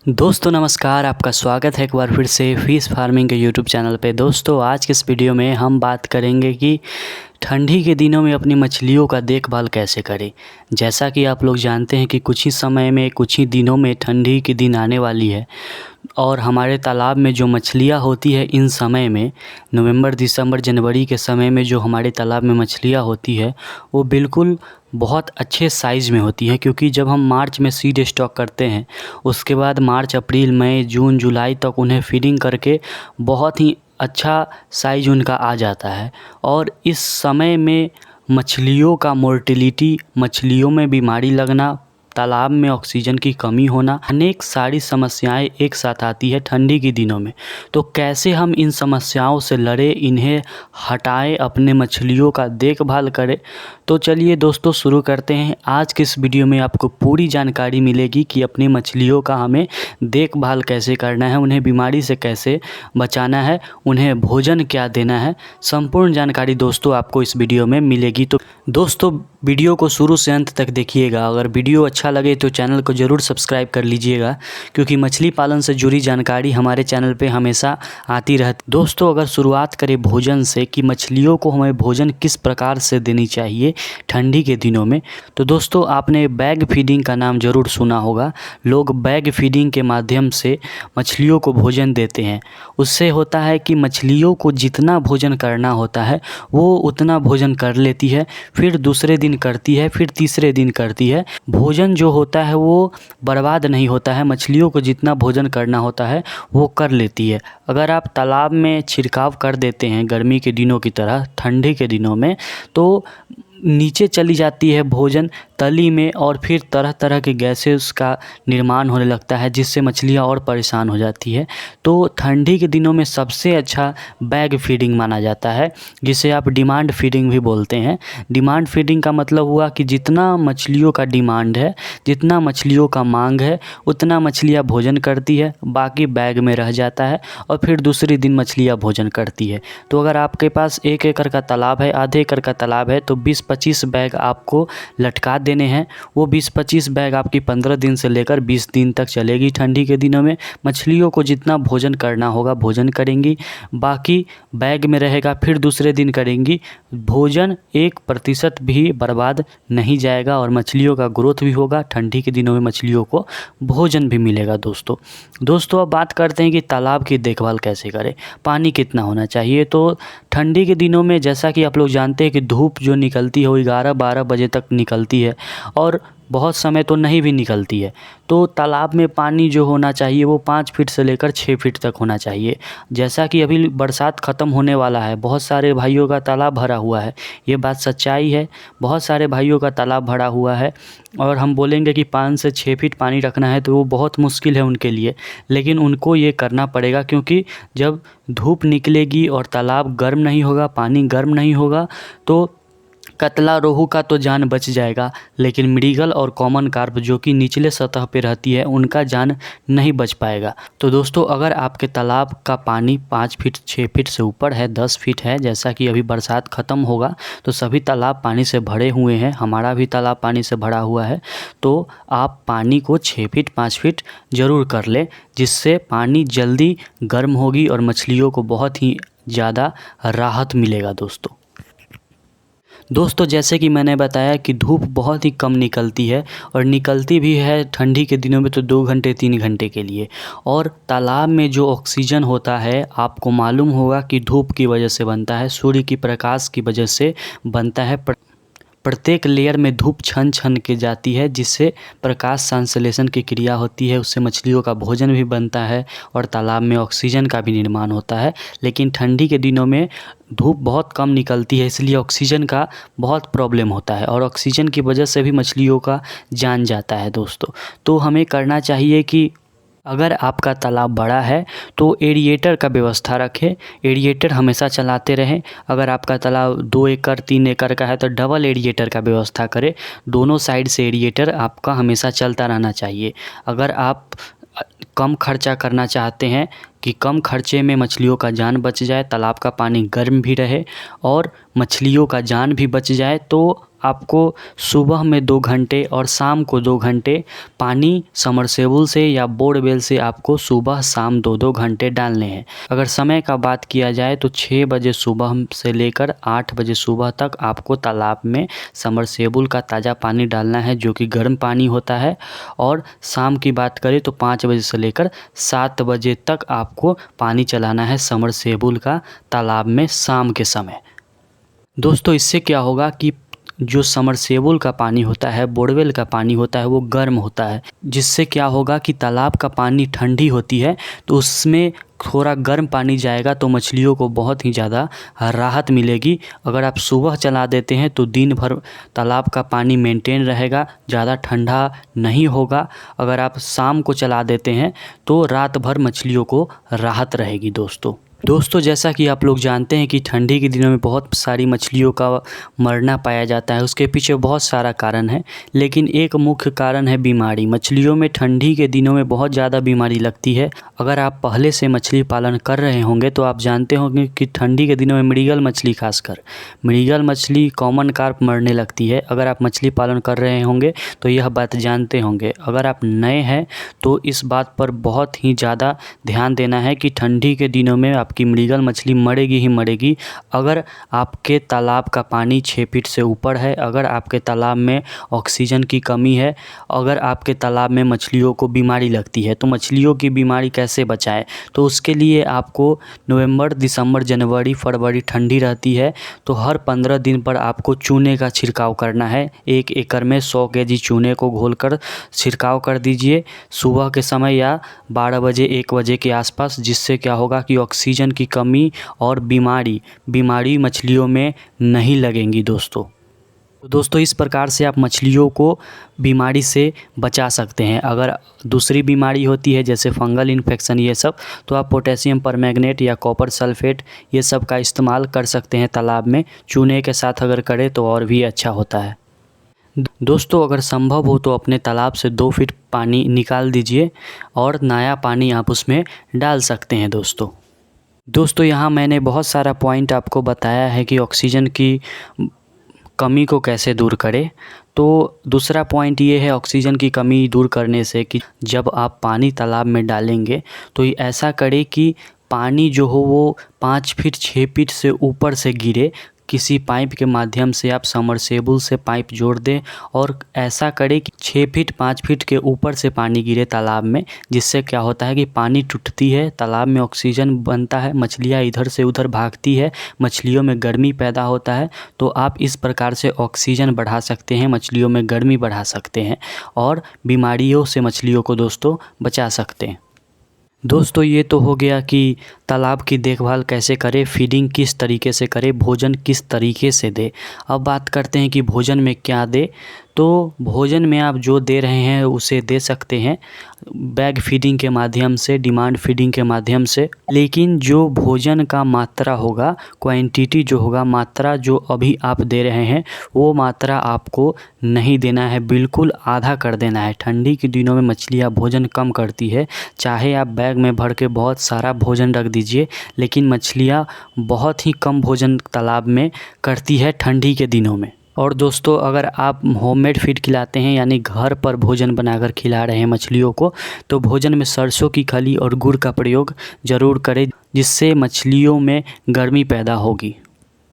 दोस्तों नमस्कार, आपका स्वागत है एक बार फिर से फ़िश फार्मिंग के यूट्यूब चैनल पे। दोस्तों आज के इस वीडियो में हम बात करेंगे कि ठंडी के दिनों में अपनी मछलियों का देखभाल कैसे करें। जैसा कि आप लोग जानते हैं कि कुछ ही समय में कुछ ही दिनों में ठंडी के दिन आने वाली है और हमारे तालाब में जो मछलियाँ होती है इन समय में नवंबर, दिसंबर, जनवरी के समय में जो हमारे तालाब में मछलियाँ होती है वो बिल्कुल बहुत अच्छे साइज़ में होती हैं। क्योंकि जब हम मार्च में सीड स्टॉक करते हैं उसके बाद मार्च, अप्रैल, मई, जून, जुलाई तक उन्हें फीडिंग करके बहुत ही अच्छा साइज़ उनका आ जाता है। और इस समय में मछलियों का मोर्टेलिटी, मछलियों में बीमारी लगना, तालाब में ऑक्सीजन की कमी होना, अनेक सारी समस्याएं एक साथ आती है ठंडी के दिनों में। तो कैसे हम इन समस्याओं से लड़ें, इन्हें हटाएं, अपने मछलियों का देखभाल करें। तो चलिए दोस्तों शुरू करते हैं। आज के इस वीडियो में आपको पूरी जानकारी मिलेगी कि अपनी मछलियों का हमें देखभाल कैसे करना है, उन्हें बीमारी से कैसे बचाना है, उन्हें भोजन क्या देना है। संपूर्ण जानकारी दोस्तों आपको इस वीडियो में मिलेगी। तो दोस्तों वीडियो को शुरू से अंत तक देखिएगा। अगर वीडियो अच्छा लगे तो चैनल को ज़रूर सब्सक्राइब कर लीजिएगा, क्योंकि मछली पालन से जुड़ी जानकारी हमारे चैनल पे हमेशा आती रहती। दोस्तों अगर शुरुआत करें भोजन से कि मछलियों को हमें भोजन किस प्रकार से देनी चाहिए ठंडी के दिनों में, तो दोस्तों आपने बैग फीडिंग का नाम ज़रूर सुना होगा। लोग बैग फीडिंग के माध्यम से मछलियों को भोजन देते हैं। उससे होता है कि मछलियों को जितना भोजन करना होता है वो उतना भोजन कर लेती है, फिर दूसरे दिन करती है, फिर तीसरे दिन करती है। भोजन जो होता है वो बर्बाद नहीं होता है। मछलियों को जितना भोजन करना होता है वो कर लेती है। अगर आप तालाब में छिड़काव कर देते हैं गर्मी के दिनों की तरह ठंडी के दिनों में, तो नीचे चली जाती है भोजन तली में और फिर तरह तरह के गैसेस का निर्माण होने लगता है, जिससे मछलियाँ और परेशान हो जाती है। तो ठंडी के दिनों में सबसे अच्छा बैग फीडिंग माना जाता है, जिसे आप डिमांड फीडिंग भी बोलते हैं। डिमांड फीडिंग का मतलब हुआ कि जितना मछलियों का डिमांड है, जितना मछलियों का मांग है, उतना मछलियाँ भोजन करती है, बाकी बैग में रह जाता है और फिर दूसरे दिन मछलियाँ भोजन करती है। तो अगर आपके पास 1 एकड़ का तालाब है, आधे एकड़ का तालाब है, तो 20-25 बैग आपको लटका देने हैं। वो 20-25 बैग आपकी 15 दिन से लेकर 20 दिन तक चलेगी। ठंडी के दिनों में मछलियों को जितना भोजन करना होगा भोजन करेंगी, बाकी बैग में रहेगा, फिर दूसरे दिन करेंगी। भोजन 1% भी बर्बाद नहीं जाएगा और मछलियों का ग्रोथ भी होगा। ठंडी के दिनों में मछलियों को भोजन भी मिलेगा। दोस्तों अब बात करते हैं कि तालाब की देखभाल कैसे करें, पानी कितना होना चाहिए। तो ठंडी के दिनों में जैसा कि आप लोग जानते हैं कि धूप जो निकलती है वो 11-12 बजे तक निकलती है और बहुत समय तो नहीं भी निकलती है। तो तालाब में पानी जो होना चाहिए वो 5 फीट से लेकर 6 फीट तक होना चाहिए। जैसा कि अभी बरसात ख़त्म होने वाला है, बहुत सारे भाइयों का तालाब भरा हुआ है, ये बात सच्चाई है। बहुत सारे भाइयों का तालाब भरा हुआ है और हम बोलेंगे कि 5 से 6 फीट पानी रखना है तो वो बहुत मुश्किल है उनके लिए, लेकिन उनको ये करना पड़ेगा। क्योंकि जब धूप निकलेगी और तालाब गर्म नहीं होगा, पानी गर्म नहीं होगा, तो कतला, रोहू का तो जान बच जाएगा, लेकिन मृगल और कॉमन कार्प जो कि निचले सतह पे रहती है उनका जान नहीं बच पाएगा। तो दोस्तों अगर आपके तालाब का पानी 5 फीट 6 फीट से ऊपर है, 10 फीट है, जैसा कि अभी बरसात ख़त्म होगा तो सभी तालाब पानी से भरे हुए हैं, हमारा भी तालाब पानी से भरा हुआ है, तो आप पानी को 6 फीट 5 फीट ज़रूर कर लें, जिससे पानी जल्दी गर्म होगी और मछलियों को बहुत ही ज़्यादा राहत मिलेगा। दोस्तों जैसे कि मैंने बताया कि धूप बहुत ही कम निकलती है और निकलती भी है ठंडी के दिनों में तो 2 घंटे 3 घंटे के लिए। और तालाब में जो ऑक्सीजन होता है आपको मालूम होगा कि धूप की वजह से बनता है, सूर्य की प्रकाश की वजह से बनता है। प्रत्येक लेयर में धूप छन छन के जाती है, जिससे प्रकाश संश्लेषण की क्रिया होती है, उससे मछलियों का भोजन भी बनता है और तालाब में ऑक्सीजन का भी निर्माण होता है। लेकिन ठंडी के दिनों में धूप बहुत कम निकलती है, इसलिए ऑक्सीजन का बहुत प्रॉब्लम होता है और ऑक्सीजन की वजह से भी मछलियों का जान जाता है। तो हमें करना चाहिए कि अगर आपका तालाब बड़ा है तो एरिएटर का व्यवस्था रखें, एरिएटर हमेशा चलाते रहें। अगर आपका तालाब 2 एकड़ 3 एकड़ का है तो डबल एरिएटर का व्यवस्था करें। दोनों साइड से एरिएटर आपका हमेशा चलता रहना चाहिए। अगर आप कम खर्चा करना चाहते हैं कि कम खर्चे में मछलियों का जान बच जाए, तालाब का पानी गर्म भी रहे और मछलियों का जान भी बच जाए। तो आपको सुबह में 2 घंटे और शाम को 2 घंटे पानी समरसेबुल से या बोरवेल से आपको सुबह शाम 2-2 घंटे डालने हैं। अगर समय का बात किया जाए तो 6 बजे सुबह से लेकर 8 बजे सुबह तक आपको तालाब में समरसेबुल का ताज़ा पानी डालना है, जो कि गर्म पानी होता है। और शाम की बात करें तो 5 बजे से लेकर 7 बजे तक आपको पानी चलाना है समरसेबुल का तालाब में शाम के समय। दोस्तों, इससे क्या होगा कि जो समरसेबुल का पानी होता है, बोरवेल का पानी होता है, वो गर्म होता है, जिससे क्या होगा कि तालाब का पानी ठंडी होती है तो उसमें थोड़ा गर्म पानी जाएगा तो मछलियों को बहुत ही ज़्यादा राहत मिलेगी। अगर आप सुबह चला देते हैं तो दिन भर तालाब का पानी मेंटेन रहेगा, ज़्यादा ठंडा नहीं होगा। अगर आप शाम को चला देते हैं तो रात भर मछलियों को राहत रहेगी। दोस्तों, जैसा कि आप लोग जानते हैं कि ठंडी के दिनों में बहुत सारी मछलियों का मरना पाया जाता है। उसके पीछे बहुत सारा कारण है, लेकिन एक मुख्य कारण है बीमारी। मछलियों में ठंडी के दिनों में बहुत ज़्यादा बीमारी लगती है। अगर आप पहले से मछली पालन कर रहे होंगे तो आप जानते होंगे कि ठंडी के दिनों में मृगल मछली, खासकर मृगल मछली, कॉमन कार्प मरने लगती है। अगर आप मछली पालन कर रहे होंगे तो यह बात जानते होंगे। अगर आप नए हैं तो इस बात पर बहुत ही ज़्यादा ध्यान देना है कि ठंडी के दिनों में आपकी मृगल मछली मरेगी ही मरेगी। अगर आपके तालाब का पानी 6 फीट से ऊपर है, अगर आपके तालाब में ऑक्सीजन की कमी है, अगर आपके तालाब में मछलियों को बीमारी लगती है, तो मछलियों की बीमारी कैसे बचाएं? तो उसके लिए आपको नवंबर, दिसंबर, जनवरी, फरवरी ठंडी रहती है तो हर 15 दिन पर आपको चूने का छिड़काव करना है। 1 एकड़ में 100 केजी चूने को घोलकर छिड़काव कर दीजिए सुबह के समय या 12 बजे 1 बजे के आसपास, जिससे क्या होगा कि ऑक्सीजन की कमी और बीमारी मछलियों में नहीं लगेंगी। दोस्तों, इस प्रकार से आप मछलियों को बीमारी से बचा सकते हैं। अगर दूसरी बीमारी होती है जैसे फंगल इन्फेक्शन, ये सब, तो आप पोटेशियम परमैंगनेट या कॉपर सल्फेट ये सब का इस्तेमाल कर सकते हैं तालाब में। चूने के साथ अगर करें तो और भी अच्छा होता है। दोस्तों, अगर संभव हो तो अपने तालाब से 2 फीट पानी निकाल दीजिए और नया पानी आप उसमें डाल सकते हैं। दोस्तों, यहाँ मैंने बहुत सारा पॉइंट आपको बताया है कि ऑक्सीजन की कमी को कैसे दूर करें। तो दूसरा पॉइंट ये है ऑक्सीजन की कमी दूर करने से कि जब आप पानी तालाब में डालेंगे तो ऐसा करें कि पानी जो हो वो 5 फीट 6 फीट से ऊपर से गिरे। किसी पाइप के माध्यम से आप समरसेबुल से पाइप जोड़ दें और ऐसा करें कि 6 फीट 5 फीट के ऊपर से पानी गिरे तालाब में, जिससे क्या होता है कि पानी टूटती है, तालाब में ऑक्सीजन बनता है, मछलियाँ इधर से उधर भागती है, मछलियों में गर्मी पैदा होता है। तो आप इस प्रकार से ऑक्सीजन बढ़ा सकते हैं, मछलियों में गर्मी बढ़ा सकते हैं और बीमारियों से मछलियों को दोस्तों बचा सकते हैं। दोस्तों, ये तो हो गया कि तालाब की देखभाल कैसे करें, फीडिंग किस तरीके से करें, भोजन किस तरीके से दें। अब बात करते हैं कि भोजन में क्या दें। तो भोजन में आप जो दे रहे हैं उसे दे सकते हैं बैग फीडिंग के माध्यम से, डिमांड फीडिंग के माध्यम से, लेकिन जो भोजन का मात्रा होगा, क्वांटिटी जो होगा, मात्रा जो अभी आप दे रहे हैं वो मात्रा आपको नहीं देना है, बिल्कुल आधा कर देना है। ठंडी के दिनों में मछलियाँ भोजन कम करती है, चाहे आप बैग में भर के बहुत सारा भोजन रख दीजिए, लेकिन मछलियाँ बहुत ही कम भोजन तालाब में करती है ठंडी के दिनों में। और दोस्तों, अगर आप होममेड फीड खिलाते हैं यानी घर पर भोजन बनाकर खिला रहे हैं मछलियों को, तो भोजन में सरसों की खली और गुड़ का प्रयोग ज़रूर करें, जिससे मछलियों में गर्मी पैदा होगी।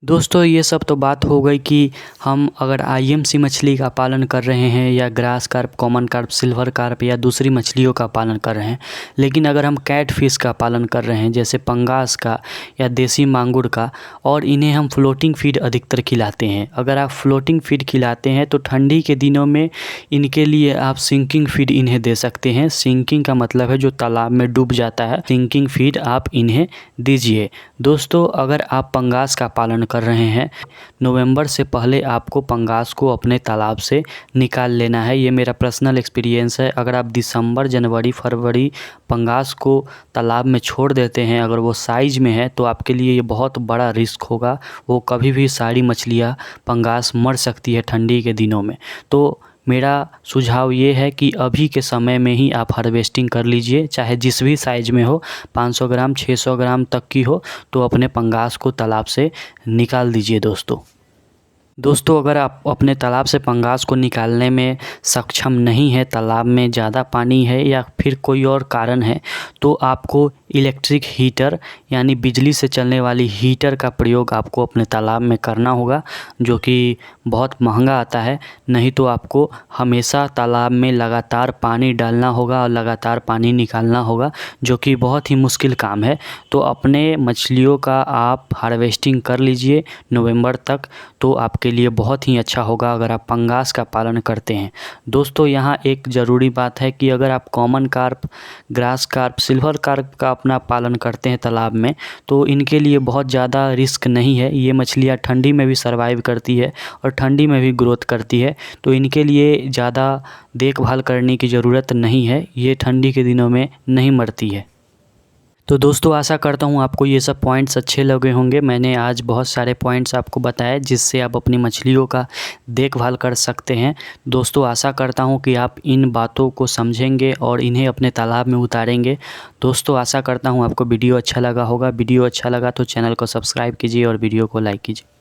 दोस्तों, ये सब तो बात हो गई कि हम अगर आईएमसी मछली का पालन कर रहे हैं या grass carp, common carp, silver carp या दूसरी मछलियों का पालन कर रहे हैं। लेकिन अगर हम कैट फिश का पालन कर रहे हैं जैसे पंगास का या देसी मांगुर का, और इन्हें हम फ्लोटिंग फीड अधिकतर खिलाते हैं। अगर आप फ्लोटिंग फीड खिलाते हैं तो ठंडी के दिनों में इनके लिए आप सिंकिंग फीड इन्हें दे सकते हैं। सिंकिंग का मतलब है जो तालाब में डूब जाता है, सिंकिंग फीड आप इन्हें दीजिए। दोस्तों, अगर आप पंगास का पालन कर रहे हैं, नवंबर से पहले आपको पंगास को अपने तालाब से निकाल लेना है। ये मेरा पर्सनल एक्सपीरियंस है। अगर आप दिसंबर, जनवरी, फरवरी पंगास को तालाब में छोड़ देते हैं, अगर वो साइज़ में है, तो आपके लिए ये बहुत बड़ा रिस्क होगा। वो कभी भी सारी मछलियाँ पंगास मर सकती है ठंडी के दिनों में। तो मेरा सुझाव ये है कि अभी के समय में ही आप हार्वेस्टिंग कर लीजिए, चाहे जिस भी साइज़ में हो, 500 ग्राम 600 ग्राम तक की हो, तो अपने पंगास को तालाब से निकाल दीजिए दोस्तों अगर आप अपने तालाब से पंगास को निकालने में सक्षम नहीं है, तालाब में ज़्यादा पानी है या फिर कोई और कारण है, तो आपको इलेक्ट्रिक हीटर यानी बिजली से चलने वाली हीटर का प्रयोग आपको अपने तालाब में करना होगा, जो कि बहुत महंगा आता है। नहीं तो आपको हमेशा तालाब में लगातार पानी डालना होगा और लगातार पानी निकालना होगा, जो कि बहुत ही मुश्किल काम है। तो अपने मछलियों का आप हार्वेस्टिंग कर लीजिए नवंबर तक, तो आपके लिए बहुत ही अच्छा होगा अगर आप पंगास का पालन करते हैं। दोस्तों यहाँ एक ज़रूरी बात है कि अगर आप common carp, grass carp, silver carp का अपना पालन करते हैं तालाब में, तो इनके लिए बहुत ज़्यादा रिस्क नहीं है। ये मछलियाँ ठंडी में भी सर्वाइव करती है और ठंडी में भी ग्रोथ करती है, तो इनके लिए ज़्यादा देखभाल करने की ज़रूरत नहीं है। ये ठंडी के दिनों में नहीं मरती है। तो दोस्तों आशा करता हूँ आपको ये सब पॉइंट्स अच्छे लगे होंगे। मैंने आज बहुत सारे पॉइंट्स आपको बताए जिससे आप अपनी मछलियों का देखभाल कर सकते हैं। दोस्तों आशा करता हूँ कि आप इन बातों को समझेंगे और इन्हें अपने तालाब में उतारेंगे। दोस्तों आशा करता हूँ आपको वीडियो अच्छा लगा होगा। वीडियो अच्छा लगा तो चैनल को सब्सक्राइब कीजिए और वीडियो को लाइक कीजिए।